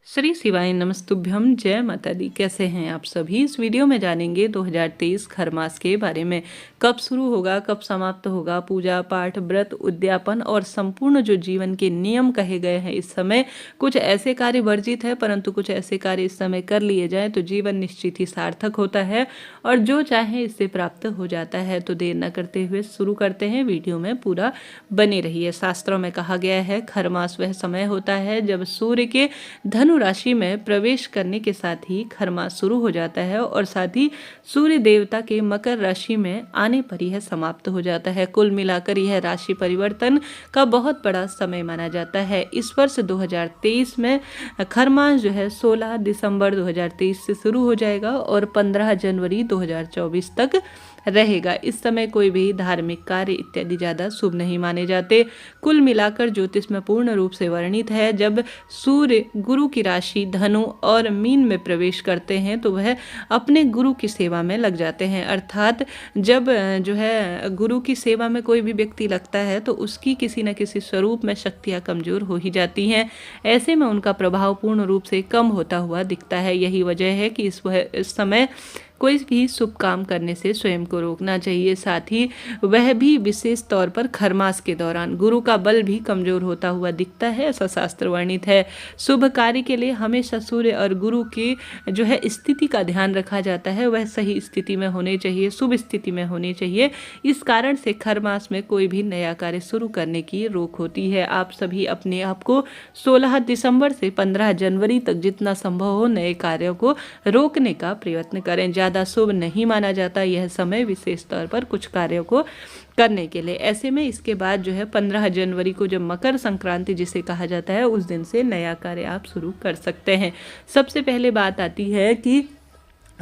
श्री शिवाय नमस्तुभ्यम। जय माता दी। कैसे हैं आप सभी। इस वीडियो में जानेंगे 2023 खर मास के बारे में। कब शुरू होगा, कब समाप्त होगा, पूजा पाठ, व्रत, उद्यापन और संपूर्ण जो जीवन के नियम कहे गए हैं इस समय। कुछ ऐसे कार्य वर्जित है, परंतु कुछ ऐसे कार्य इस समय कर लिए जाएं तो जीवन निश्चित ही सार्थक होता है और जो चाहे इससे प्राप्त हो जाता है। तो देर न करते हुए शुरू करते हैं। वीडियो में पूरा बने रहिए। शास्त्रों में कहा गया है खर मास वह समय होता है जब सूर्य के धनु राशि में प्रवेश करने के साथ ही खर मास शुरू हो जाता है और साथ ही सूर्य देवता के मकर राशि में आने पर यह समाप्त हो जाता है। कुल मिलाकर यह राशि परिवर्तन का बहुत बड़ा समय माना जाता है। इस वर्ष 2023 में खर मास जो है 16 दिसंबर 2023 से शुरू हो जाएगा और 15 जनवरी 2024 तक रहेगा। इस समय कोई भी धार्मिक कार्य इत्यादि ज़्यादा शुभ नहीं माने जाते। कुल मिलाकर ज्योतिष में पूर्ण रूप से वर्णित है जब सूर्य गुरु की राशि धनु और मीन में प्रवेश करते हैं तो वह अपने गुरु की सेवा में लग जाते हैं। अर्थात जब जो है गुरु की सेवा में कोई भी व्यक्ति लगता है तो उसकी किसी न किसी स्वरूप में शक्तियाँ कमजोर हो ही जाती हैं। ऐसे में उनका प्रभाव पूर्ण रूप से कम होता हुआ दिखता है। यही वजह है कि इस समय कोई भी शुभ काम करने से स्वयं को रोकना चाहिए। साथ ही वह भी विशेष तौर पर खर मास के दौरान गुरु का बल भी कमजोर होता हुआ दिखता है, ऐसा शास्त्र वर्णित है। शुभ कार्य के लिए हमेशा सूर्य और गुरु की जो है स्थिति का ध्यान रखा जाता है, वह सही स्थिति में होने चाहिए, शुभ स्थिति में होनी चाहिए। इस कारण से खर मास में कोई भी नया कार्य शुरू करने की रोक होती है। आप सभी अपने आप को 16 दिसंबर से 15 जनवरी तक जितना संभव हो नए कार्यों को रोकने का प्रयत्न करें। ज़्यादा शुभ नहीं माना जाता यह समय, विशेष तौर पर कुछ कार्यों को करने के लिए। ऐसे में इसके बाद जो है 15 जनवरी को जब मकर संक्रांति जिसे कहा जाता है उस दिन से नया कार्य आप शुरू कर सकते हैं। सबसे पहले बात आती है कि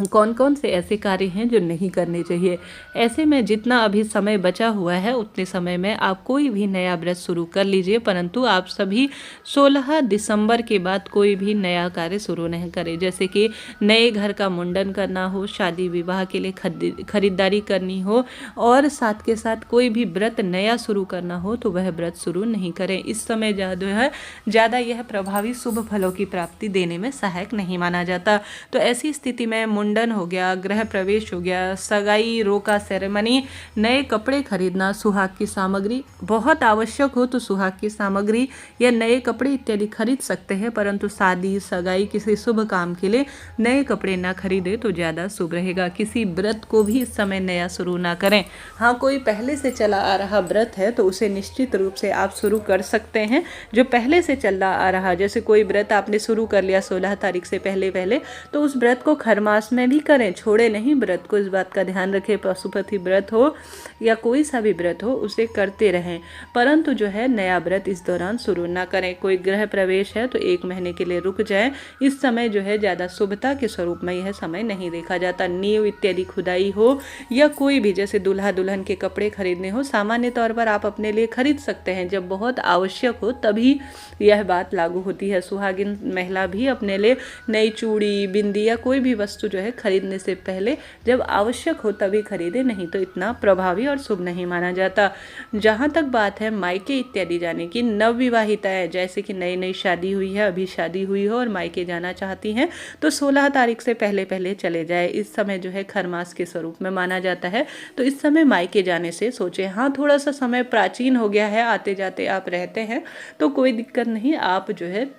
कौन कौन से ऐसे कार्य हैं जो नहीं करने चाहिए। ऐसे में जितना अभी समय बचा हुआ है उतने समय में आप कोई भी नया व्रत शुरू कर लीजिए, परंतु आप सभी 16 दिसंबर के बाद कोई भी नया कार्य शुरू नहीं करें। जैसे कि नए घर का मुंडन करना हो, शादी विवाह के लिए खरीदारी करनी हो और साथ के साथ कोई भी व्रत नया शुरू करना हो तो वह व्रत शुरू नहीं करें। इस समय जो है ज़्यादा यह प्रभावी शुभ फलों की प्राप्ति देने में सहायक नहीं माना जाता। तो ऐसी स्थिति में मुंडन हो गया, गृह प्रवेश हो गया, सगाई, रोका सेरेमनी, नए कपड़े खरीदना, सुहाग की सामग्री बहुत आवश्यक हो तो सुहाग की सामग्री या नए कपड़े इत्यादि खरीद सकते हैं, परंतु शादी सगाई किसी शुभ काम के लिए नए कपड़े ना खरीदे तो ज़्यादा शुभ रहेगा। किसी व्रत को भी इस समय नया शुरू ना करें। हाँ, कोई पहले से चला आ रहा व्रत है तो उसे निश्चित रूप से आप शुरू कर सकते हैं। जो पहले से चला आ रहा, जैसे कोई व्रत आपने शुरू कर लिया 16 तारीख से पहले तो उस व्रत को खर मास में भी करें, छोड़े नहीं व्रत को। इस बात का ध्यान रखें, पशुपति व्रत हो या कोई सा भी व्रत हो उसे करते रहें, परंतु जो है नया व्रत इस दौरान शुरू ना करें। कोई गृह प्रवेश है तो 1 महीने के लिए रुक जाए। इस समय जो है ज़्यादा शुभता के स्वरूप में यह समय नहीं देखा जाता। नींव इत्यादि खुदाई हो या कोई भी जैसे दूल्हा दुल्हन के कपड़े खरीदने हो, सामान्य तौर पर आप अपने लिए खरीद सकते हैं। जब बहुत आवश्यक हो तभी यह बात लागू होती है। सुहागिन महिला भी अपने लिए नई चूड़ी, बिंदी या कोई भी वस्तु जो है खरीदने से पहले जब आवश्यक हो तभी खरीदे, नहीं तो इतना प्रभावी और शुभ नहीं माना जाता। जहाँ तक बात है मायके इत्यादि जाने की, नवविवाहिता है जैसे कि नई नई शादी हुई है, अभी शादी हुई हो और मायके जाना चाहती हैं तो 16 तारीख से पहले पहले चले जाए। इस समय जो है खर मास के स्वरूप में माना जाता है, तो इस समय मायके जाने से सोचें। हाँ, थोड़ा सा समय प्राचीन हो गया है, आते जाते आप रहते हैं तो कोई दिक्कत नहीं, आप जो है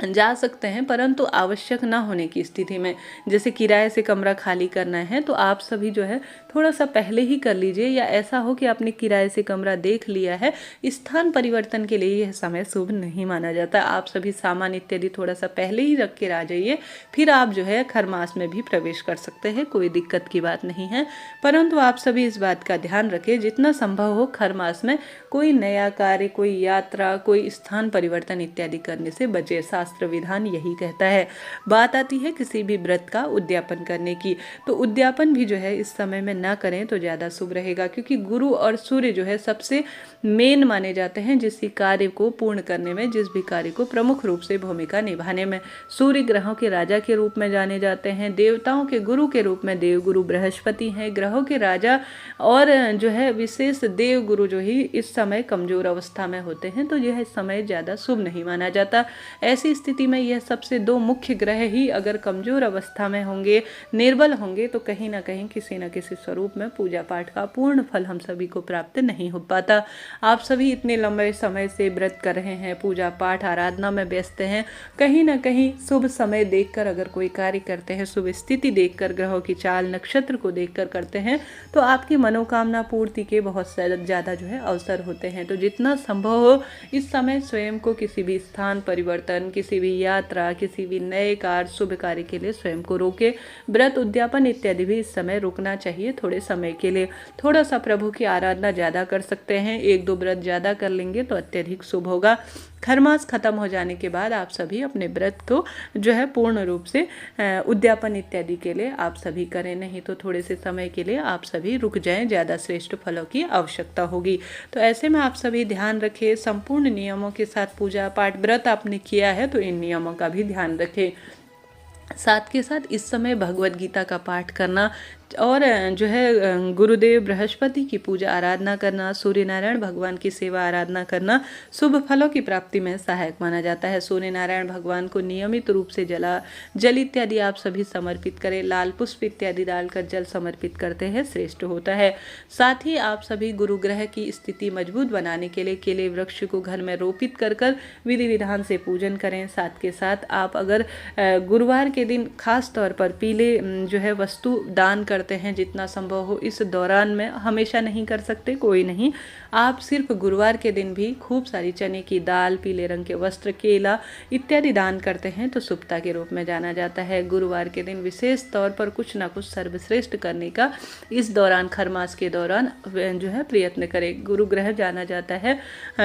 जा सकते हैं, परंतु आवश्यक ना होने की स्थिति में। जैसे किराए से कमरा खाली करना है तो आप सभी जो है थोड़ा सा पहले ही कर लीजिए, या ऐसा हो कि आपने किराए से कमरा देख लिया है, स्थान परिवर्तन के लिए यह समय शुभ नहीं माना जाता। आप सभी सामान इत्यादि थोड़ा सा पहले ही रख के आ जाइए, फिर आप जो है खर मास में भी प्रवेश कर सकते हैं, कोई दिक्कत की बात नहीं है। परंतु आप सभी इस बात का ध्यान रखें, जितना संभव हो खर मास में कोई नया कार्य, कोई यात्रा, कोई स्थान परिवर्तन इत्यादि करने से बचे। शास्त्र विधान यही कहता है। बात आती है किसी भी व्रत का उद्यापन करने की, तो उद्यापन भी जो है इस समय में ना करें तो ज़्यादा शुभ रहेगा, क्योंकि गुरु और सूर्य जो है सबसे मेन माने जाते हैं जिस कार्य को पूर्ण करने में, जिस भी कार्य को प्रमुख रूप से भूमिका निभाने में। सूर्य ग्रहों के राजा के रूप में जाने जाते हैं, देवताओं के गुरु के रूप में देवगुरु बृहस्पति हैं, ग्रहों के राजा, और जो है विशेष देवगुरु जो ही इस समय कमजोर अवस्था में होते हैं, तो यह समय ज़्यादा शुभ नहीं माना जाता। ऐसी स्थिति में यह सबसे दो मुख्य ग्रह ही अगर कमजोर अवस्था में होंगे, निर्बल होंगे, तो कहीं ना कहीं किसी न किसी स्वरूप में पूजा पाठ का पूर्ण फल हम सभी को प्राप्त नहीं हो पाता। आप सभी इतने लंबे समय से व्रत कर रहे हैं, पूजा पाठ आराधना में व्यस्त हैं, कहीं ना कहीं शुभ समय देखकर अगर कोई कार्य करते हैं, शुभ स्थिति देखकर, ग्रहों की चाल नक्षत्र को देखकर करते हैं, तो आपकी मनोकामना पूर्ति के बहुत ज़्यादा जो है अवसर होते हैं। तो जितना संभव हो इस समय स्वयं को किसी भी स्थान परिवर्तन, किसी भी यात्रा, किसी भी नए कार्य, शुभ कार्य के लिए स्वयं को रोके। व्रत उद्यापन इत्यादि भी इस समय रुकना चाहिए थोड़े समय के लिए। थोड़ा सा प्रभु की आराधना ज़्यादा कर सकते हैं, 1-2 व्रत ज़्यादा कर लेंगे तो अत्यधिक शुभ होगा। खरमास खत्म हो जाने के बाद आप सभी अपने व्रत को जो है पूर्ण रूप से उद्यापन इत्यादि के लिए आप सभी करें, नहीं तो थोड़े से समय के लिए आप सभी रुक जाएं, ज़्यादा श्रेष्ठ फलों की आवश्यकता होगी। तो ऐसे में आप सभी ध्यान रखें, संपूर्ण नियमों के साथ पूजा पाठ व्रत आपने किया है तो इन नियमों का भी ध्यान रखें। साथ के साथ इस समय भगवत गीता का पाठ करना और जो है गुरुदेव बृहस्पति की पूजा आराधना करना, सूर्य नारायण भगवान की सेवा आराधना करना शुभ फलों की प्राप्ति में सहायक माना जाता है। सूर्य नारायण भगवान को नियमित रूप से जल इत्यादि आप सभी समर्पित करें, लाल पुष्प इत्यादि डालकर जल समर्पित करते हैं, श्रेष्ठ होता है। साथ ही आप सभी गुरु ग्रह की स्थिति मजबूत बनाने के लिए केले वृक्ष को घर में रोपित कर विधि विधान से पूजन करें। साथ के साथ आप अगर गुरुवार के दिन खास तौर पर पीले जो है वस्तु दान करते हैं, जितना संभव हो इस दौरान में, हमेशा नहीं कर सकते कोई नहीं, आप सिर्फ गुरुवार के दिन भी खूब सारी चने की दाल, पीले रंग के वस्त्र, केला इत्यादि दान करते हैं तो शुभता के रूप में जाना जाता है। गुरुवार के दिन विशेष तौर पर कुछ ना कुछ सर्वश्रेष्ठ करने का इस दौरान, खरमास के दौरान जो है प्रयत्न करें। गुरु ग्रह जाना जाता है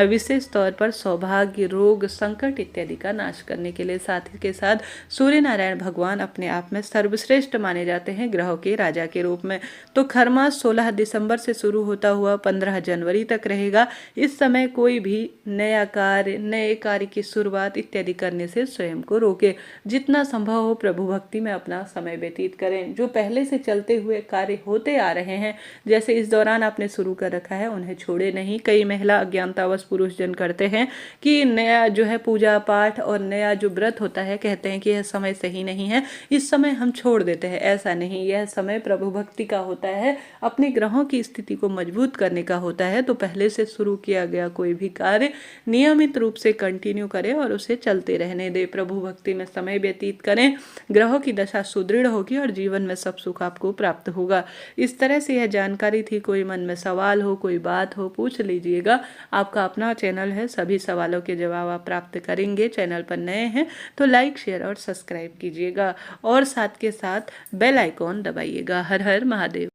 विशेष तौर पर सौभाग्य, रोग, संकट इत्यादि का नाश करने के लिए। साथ ही के साथ सूर्य नारायण भगवान अपने आप में सर्वश्रेष्ठ माने जाते हैं ग्रहों के राजा के रूप में। तो खरमास 16 दिसंबर से शुरू होता हुआ 15 जनवरी तक रहेगा। इस समय कोई भी नया कार्य, नए कार्य की शुरुआत इत्यादि करने से स्वयं को रोके। जितना संभव हो प्रभु भक्ति में अपना समय व्यतीत करें। जो पहले से चलते हुए कार्य होते आ रहे हैं, जैसे इस दौरान आपने शुरू कर रखा है, उन्हें छोड़े नहीं। कई महिला अज्ञानतावश पुरुष जन करते हैं कि नया जो है पूजा पाठ और नया जो व्रत होता है, कहते हैं कि यह समय सही नहीं है, इस समय हम छोड़ देते हैं। ऐसा नहीं, यह समय प्रभु भक्ति का होता है, अपने ग्रहों की स्थिति को मजबूत करने का होता है। तो पहले से शुरू किया गया कोई भी कार्य नियमित रूप से कंटिन्यू करें और उसे चलते रहने दे। प्रभु भक्ति में समय व्यतीत करें, ग्रहों की दशा सुदृढ़ होगी और जीवन में सब सुख आपको प्राप्त होगा। इस तरह से यह जानकारी थी। कोई मन में सवाल हो, कोई बात हो, पूछ लीजिएगा। आपका अपना चैनल है, सभी सवालों के जवाब आप प्राप्त करेंगे। चैनल पर नए हैं तो लाइक, शेयर और सब्सक्राइब कीजिएगा और साथ के साथ बेल आइकॉन दबाइएगा। हर हर महादेव।